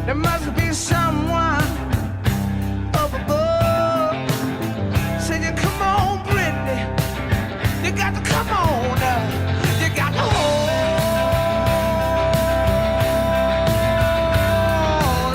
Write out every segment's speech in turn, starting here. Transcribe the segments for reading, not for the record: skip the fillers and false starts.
There must be someone up above. Say you come on, Brittany. You got to come on. You got to hold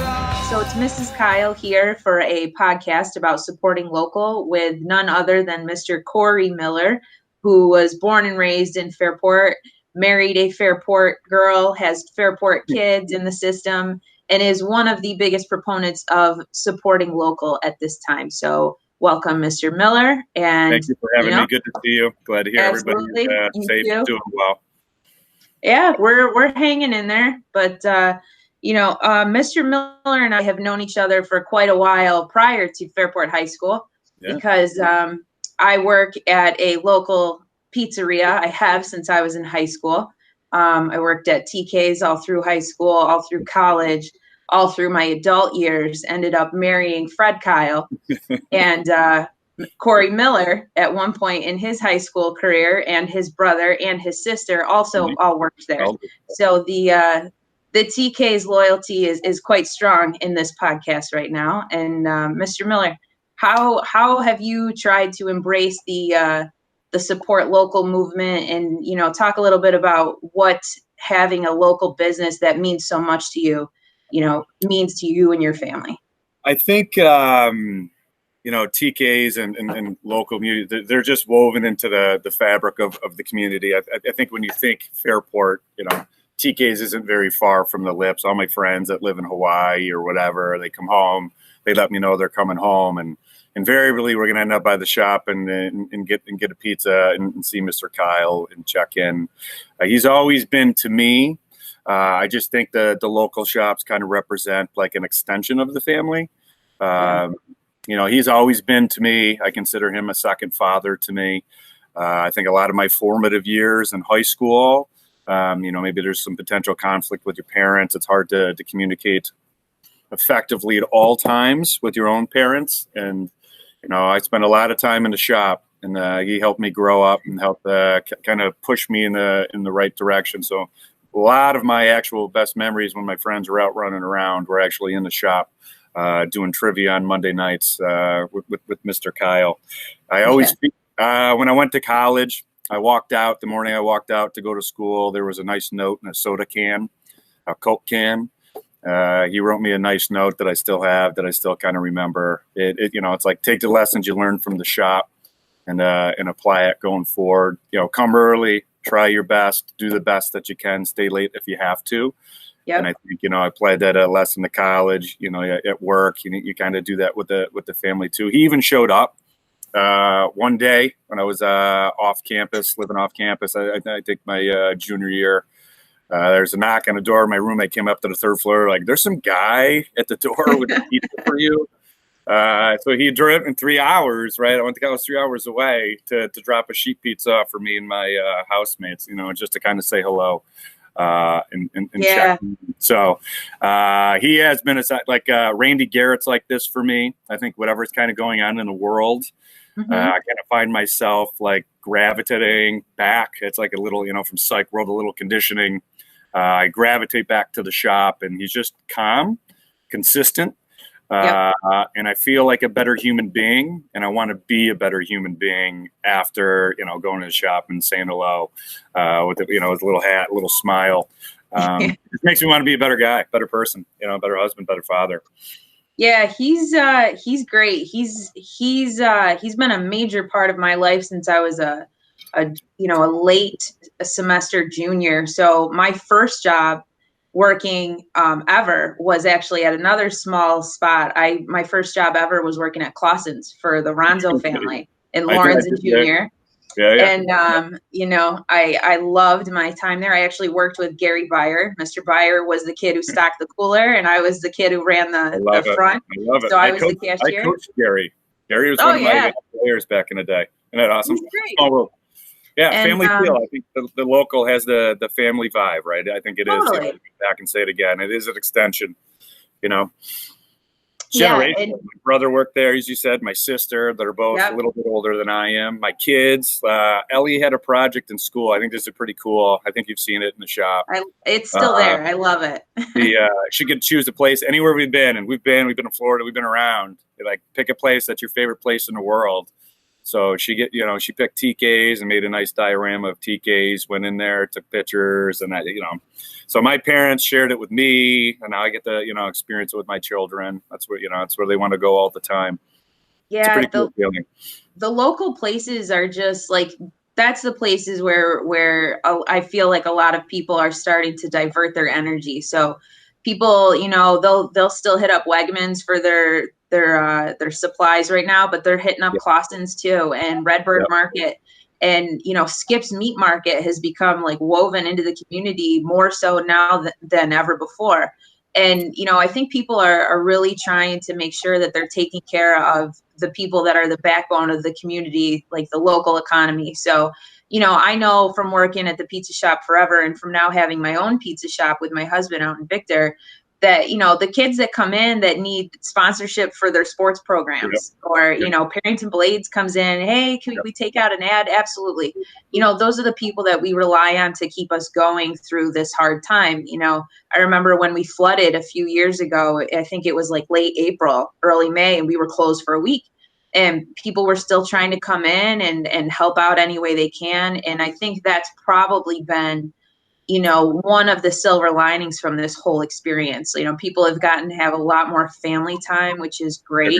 on. So it's Mrs. Kyle here for a podcast about supporting local with none other than Mr. Corey Miller, who was born and raised in Fairport, married a Fairport girl, has Fairport kids in the system, and is one of the biggest proponents of supporting local at this time. So welcome, Mr. Miller. And thank you for having me. Good to see you. Glad to hear everybody's safe and doing well. Yeah, we're hanging in there. But, Mr. Miller and I have known each other for quite a while prior to Fairport High School because I work at a local pizzeria. I have since I was in high school. I worked at TK's all through high school, all through college, all through my adult years, ended up marrying Fred Kyle and Corey Miller at one point in his high school career, and his brother and his sister also all worked there. So the TK's loyalty is quite strong in this podcast right now. And Mr. Miller, how have you tried to embrace the support local movement, and talk a little bit about what having a local business that means so much to you, means to you and your family? I think TKs and local community, they're just woven into the fabric of the community. I think when you think Fairport, TK's isn't very far from the lips. All my friends that live in Hawaii or whatever, they come home, they let me know they're coming home, and invariably we're going to end up by the shop and get a pizza and see Mr. Kyle and check in. He's always been to me. I just think the local shops kind of represent like an extension of the family. He's always been to me. I consider him a second father to me. I think a lot of my formative years in high school, maybe there's some potential conflict with your parents. It's hard to communicate effectively at all times with your own parents. And, I spent a lot of time in the shop, and he helped me grow up and helped kind of push me in the right direction. So a lot of my actual best memories when my friends were out running around were actually in the shop, doing trivia on Monday nights with Mr. Kyle. I always, when I went to college, the morning I walked out to go to school, there was a nice note in a soda can, a Coke can. He wrote me a nice note that I still have, that I still kind of remember. It's like, take the lessons you learned from the shop and apply it going forward. Come early, try your best, do the best that you can, stay late if you have to. Yep. And I think, I applied that lesson to college, at work, you kind of do that with the family too. He even showed up one day when I was living off campus. I think my junior year. There's a knock on the door. My roommate came up to the third floor, like, there's some guy at the door with a pizza for you. So he drove in 3 hours, right? I was 3 hours away to drop a sheet pizza off for me and my housemates, just to kind of say hello and check. So he has been Randy Garrett's like this for me. I think whatever's kind of going on in the world, I kind of find myself like gravitating back. It's like a little, from Psych World, a little conditioning. I gravitate back to the shop, and he's just calm, consistent. And I feel like a better human being, and I want to be a better human being after, going to the shop and saying hello, with a little hat, a little smile. It makes me want to be a better guy, better person, better husband, better father. Yeah, he's great. He's been a major part of my life since I was a late semester junior. So my first job working ever was actually at another small spot. My first job ever was working at Clausen's for the Ronzo family in Lawrence and Junior. And, I loved my time there. I actually worked with Gary Byer. Mr. Byer was the kid who stocked the cooler, and I was the kid who ran the front. I love it. So I was the cashier. I coached Gary. Gary was one of my players back in the day. Isn't that awesome? Small world. Yeah, and, family feel. I think the local has the family vibe, right? I think it is. Back and say it again. It is an extension, Yeah, generation. My brother worked there, as you said. My sister, that are both a little bit older than I am. My kids. Ellie had a project in school. I think this is pretty cool. I think you've seen it in the shop. It's still there. I love it. She could choose a place anywhere we've been, and we've been in Florida. We've been around. Like, pick a place that's your favorite place in the world. So she picked TK's and made a nice diorama of TK's. Went in there, took pictures, and So my parents shared it with me, and now I get to experience it with my children. That's where that's where they want to go all the time. Yeah, it's a pretty cool feeling. The local places are just like, that's the places where I feel like a lot of people are starting to divert their energy. So people, they'll still hit up Wegmans for their supplies right now, but they're hitting up Clausen's too, and Redbird Market. And, Skip's Meat Market has become like woven into the community more so now than ever before. And, I think people are really trying to make sure that they're taking care of the people that are the backbone of the community, like the local economy. So, I know from working at the pizza shop forever, and from now having my own pizza shop with my husband out in Victor, that, the kids that come in that need sponsorship for their sports programs, or, Parrington Blades comes in, hey, can we take out an ad? Absolutely. Those are the people that we rely on to keep us going through this hard time. I remember when we flooded a few years ago, I think it was like late April, early May, and we were closed for a week. And people were still trying to come in and help out any way they can. And I think that's probably been, one of the silver linings from this whole experience. People have gotten to have a lot more family time, which is great.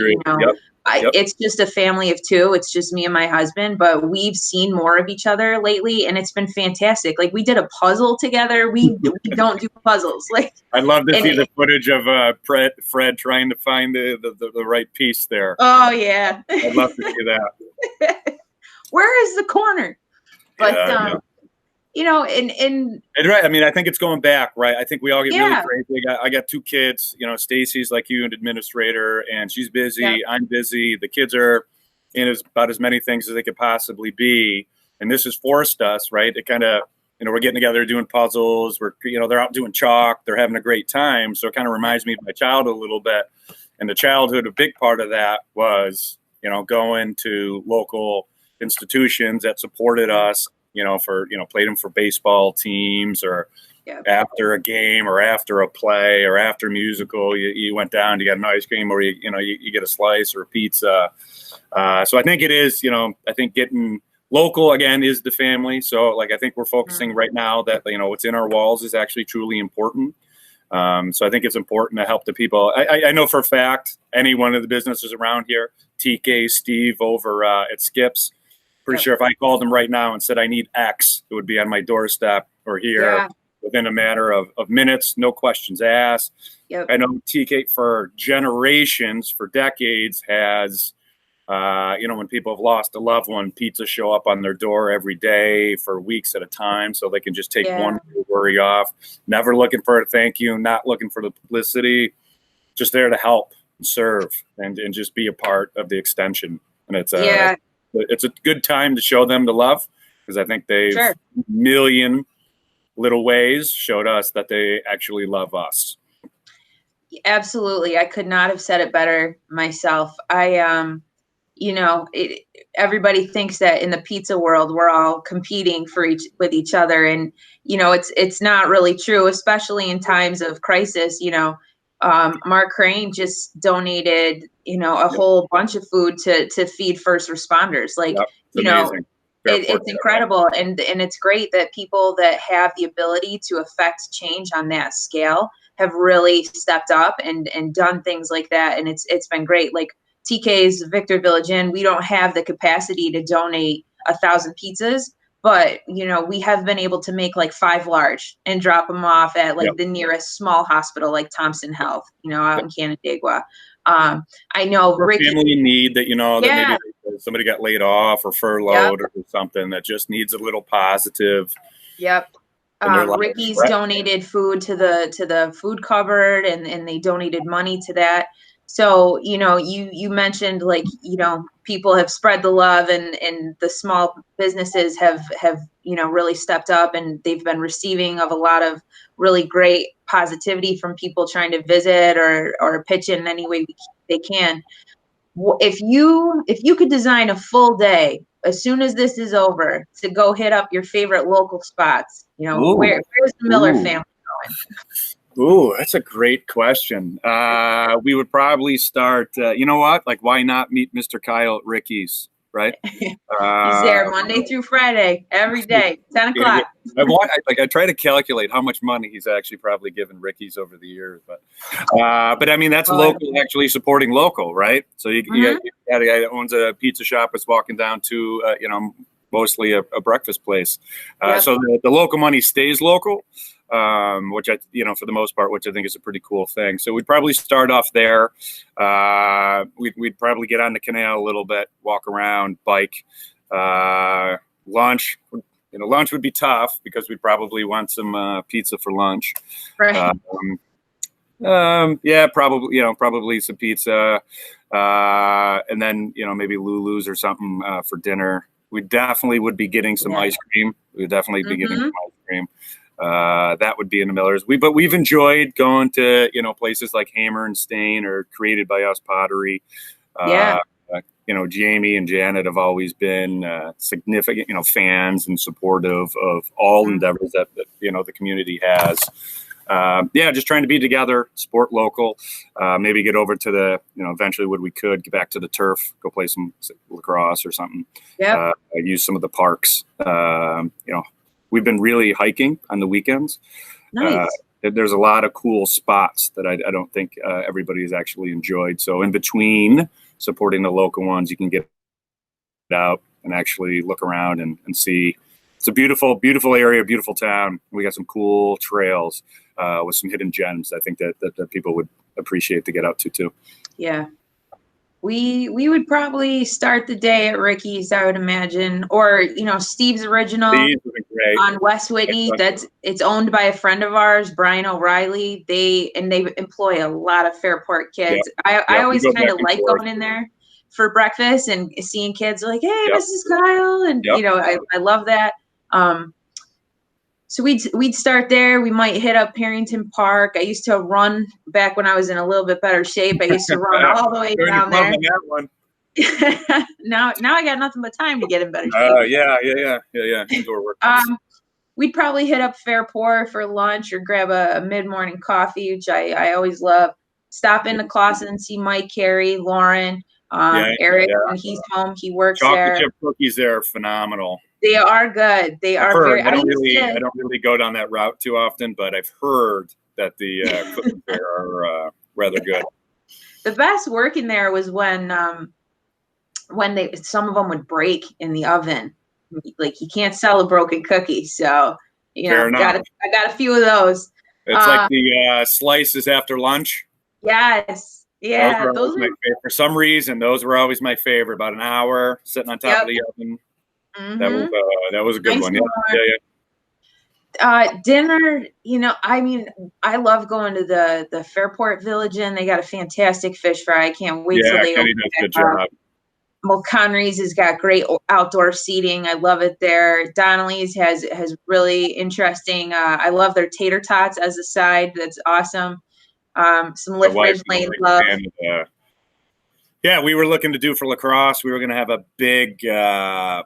It's just a family of two. It's just me and my husband, but we've seen more of each other lately, and it's been fantastic. Like, we did a puzzle together. We don't do puzzles. Like, I'd love to see the footage of Fred trying to find the right piece there. Oh yeah, I'd love to see that. Where is the corner? But and right. I mean, I think it's going back, right? I think we all get really crazy. I got two kids. Stacy's like you, an administrator, and she's busy. Yeah. I'm busy. The kids are in about as many things as they could possibly be, and this has forced us, right? It kind of, we're getting together doing puzzles. We're, they're out doing chalk. They're having a great time. So it kind of reminds me of my childhood a little bit. And the childhood, a big part of that was, going to local institutions that supported us. Played them for baseball teams, or after a game, or after a play, or after musical, you went down, you got an ice cream, or you get a slice or a pizza. So I think it is, I think getting local again is the family. So I think we're focusing right now that, what's in our walls is actually truly important. So I think it's important to help the people. I know for a fact, any one of the businesses around here, TK, Steve over at Skip's, pretty sure if I called them right now and said I need X, it would be on my doorstep or here within a matter of minutes, no questions asked. I know TK for generations, for decades, has, when people have lost a loved one, pizzas show up on their door every day for weeks at a time, so they can just take one worry off. Never looking for a thank you, not looking for the publicity, just there to help and serve and just be a part of the extension. And it's a good time to show them the love, because I think they've million little ways showed us that they actually love us. Absolutely. I could not have said it better myself. Everybody thinks that in the pizza world, we're all competing with each other. And, it's not really true, especially in times of crisis. Mark Crane just donated, a whole bunch of food to feed first responders. Like, it's incredible. And it's great that people that have the ability to affect change on that scale have really stepped up and done things like that. And it's been great. Like TK's Victor Village Inn, we don't have the capacity to donate 1,000 pizzas, but, we have been able to make like 5 large and drop them off at the nearest small hospital, like Thompson Health, out in Canandaigua. I know Ricky, family in need that, that maybe somebody got laid off or furloughed or something that just needs a little positive. Ricky's donated food to the food cupboard, and they donated money to that. So, you mentioned people have spread the love, and the small businesses have really stepped up, and they've been receiving of a lot of really great positivity from people trying to visit or pitch in any way they can. If you could design a full day as soon as this is over to go hit up your favorite local spots, where's the Miller family going? Ooh, that's a great question. We would probably start, you know what? Like, why not meet Mr. Kyle at Ricky's, right? He's there Monday through Friday, every day, 10 o'clock. I try to calculate how much money he's actually probably given Ricky's over the years, but I mean, that's local, actually supporting local, right? So you got a guy that owns a pizza shop that's walking down to, mostly a breakfast place. So the local money stays local. Which for the most part, which I think is a pretty cool thing. So we'd probably start off there. We'd probably get on the canal a little bit, walk around, bike, lunch. Lunch would be tough because we'd probably want some pizza for lunch. Right. Probably some pizza, and then maybe Lulu's or something for dinner. We definitely would be getting some ice cream. We'd definitely be getting some ice cream. That would be in the Millers. But we've enjoyed going to places like Hammer and Stain or Created by Us Pottery. Jamie and Janet have always been significant fans and supportive of all endeavors that the community has. Just trying to be together, support local, maybe get over to the eventually when we could get back to the turf, go play some lacrosse or something. Use some of the parks. We've been really hiking on the weekends. Nice. There's a lot of cool spots that I don't think everybody has actually enjoyed. So in between supporting the local ones, you can get out and actually look around and see. It's a beautiful, beautiful area, beautiful town. We got some cool trails with some hidden gems. I think that people would appreciate to get out to too. Yeah. We would probably start the day at Ricky's, I would imagine, or Steve's Original on West Whitney. It's owned by a friend of ours, Brian O'Reilly. They employ a lot of Fairport kids. I always kind of like going in there for breakfast and seeing kids like, hey, Mrs. Kyle, and I love that. So we'd start there. We might hit up Harrington Park. I used to run back when I was in a little bit better shape. I used to run all the way down there. Now I got nothing but time to get in better shape. We'd probably hit up Fairport for lunch or grab a mid-morning coffee, which I always love. Stop into Clausen and see Mike, Carrie, Lauren, Eric when he's home. He works there. Chocolate chip cookies there are phenomenal. They are good. They are very. I don't really go down that route too often, but I've heard that the cookies there are rather good. The best work in there was when some of them would break in the oven. Like you can't sell a broken cookie, so I got a few of those. It's like the slices after lunch. Yes. Yeah. Those were for some reason, those were always my favorite. About an hour sitting on top of the oven. Mm-hmm. That was a good one. Dinner, I love going to the Fairport Village Inn. They got a fantastic fish fry. I can't wait till they open good job. Mulconry's has got great outdoor seating. I love it there. Donnelly's has really interesting. I love their tater tots as a side. That's awesome. Some Liftridge Lane love. We were looking to do for lacrosse. We were going to have a big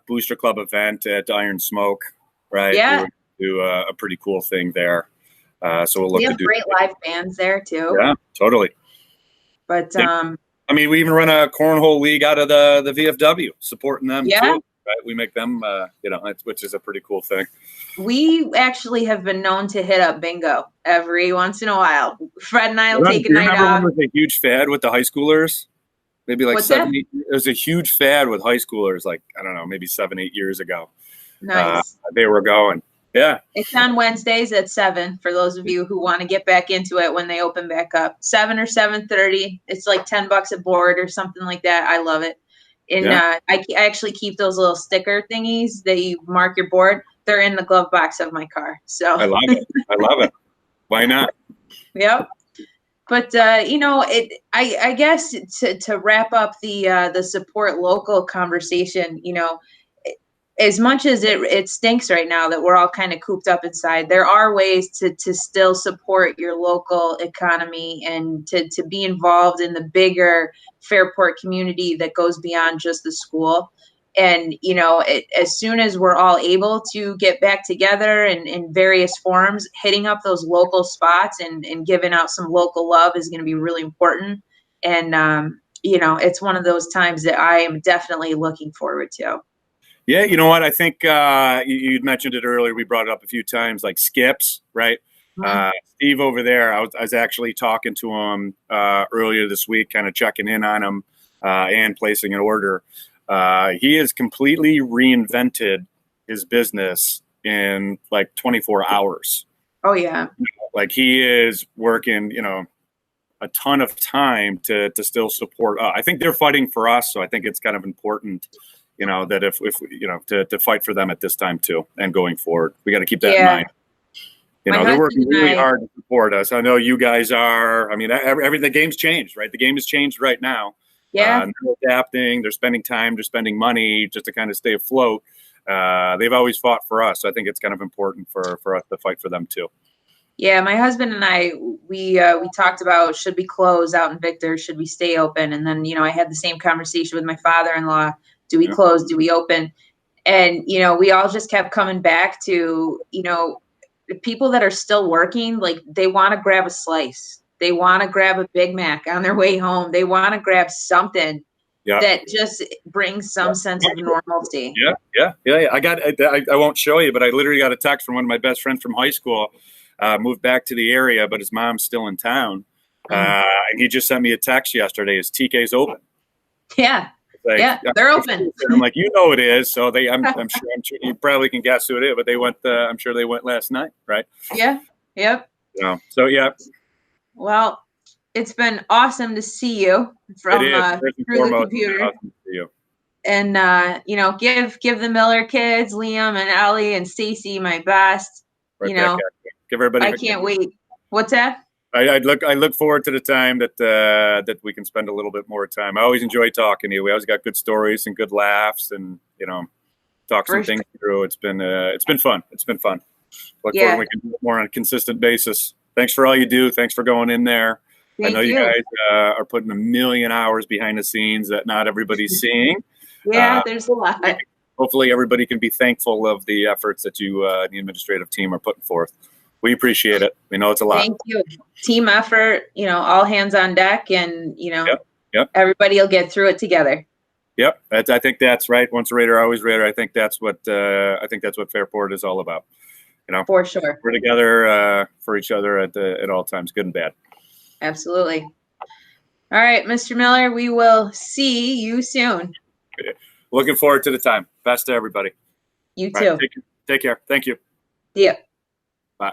booster club event at Iron Smoke, right? Yeah. We were do a pretty cool thing there. So we'll look to do great live bands there too. Yeah, totally. But we even run a cornhole league out of the VFW, supporting them too. Right? We make them, which is a pretty cool thing. We actually have been known to hit up bingo every once in a while. Fred and I will take a night off. It was a huge fad with the high schoolers. Maybe like 7, 8. It was a huge fad with high schoolers, like, I don't know, maybe 7, 8 years ago. Nice. They were going. Yeah. It's on Wednesdays at 7 for those of you who want to get back into it when they open back up. 7 or 7:30. It's like $10 a board or something like that. I love it. And I actually keep those little sticker thingies that you mark your board. They're in the glove box of my car. So I love it. Why not? Yep. But I guess to wrap up the support local conversation, as much as it stinks right now that we're all kind of cooped up inside, there are ways to still support your local economy and to be involved in the bigger Fairport community that goes beyond just the school. And, as soon as we're all able to get back together in various forms, hitting up those local spots and giving out some local love is going to be really important. And, it's one of those times that I am definitely looking forward to. Yeah, you know what? I think you'd mentioned it earlier. We brought it up a few times, like skips, right? Mhm. Steve over there, I was actually talking to him earlier this week, kind of checking in on him and placing an order. He has completely reinvented his business in like 24 hours. Oh, yeah. Like he is working, a ton of time to still support. I think they're fighting for us, so I think it's kind of important. That if to fight for them at this time too, and going forward, we got to keep that in mind. They're working really hard to support us. I know you guys are. I mean, the game's changed, right? The game has changed right now. Yeah. They're adapting. They're spending time. They're spending money just to kind of stay afloat. They've always fought for us. So I think it's kind of important for us to fight for them too. Yeah, my husband and I, we talked about, should we close out in Victor? Should we stay open? And then, I had the same conversation with my father-in-law. Do we close? Do we open? And, we all just kept coming back to, the people that are still working, like they want to grab a slice. They want to grab a Big Mac on their way home. They want to grab something that just brings some sense of normalcy. Yeah. I won't show you, but I literally got a text from one of my best friends from high school, moved back to the area, but his mom's still in town. And he just sent me a text yesterday. His TK's open. Yeah. Like, yeah, they're open. I'm like, it is. So I'm sure you probably can guess who it is, but they went. I'm sure they went last night, right? Yeah. Yep. So yeah. Well, it's been awesome to see you from through the computer. Awesome to see you. And give the Miller kids, Liam and Ellie and Stacy, my best. Right, give everybody. I can't wait. What's that? I look forward to the time that we can spend a little bit more time. I always enjoy talking to you. We always got good stories and good laughs, and talk some things through. It's been fun. It's been fun. Look forward we can do it more on a consistent basis. Thanks for all you do. Thanks for going in there. I know you guys are putting a million hours behind the scenes that not everybody's seeing. Yeah, there's a lot. Hopefully, everybody can be thankful of the efforts that you and the administrative team are putting forth. We appreciate it. We know it's a lot. Thank you. Team effort, all hands on deck, and, Yep. everybody will get through it together. Yep. I think that's right. Once a Raider, always Raider. I think that's what Fairport is all about. For sure. We're together for each other at all times, good and bad. Absolutely. All right, Mr. Miller, we will see you soon. Looking forward to the time. Best to everybody. You too. Right, take care. Thank you. Yeah. Bye.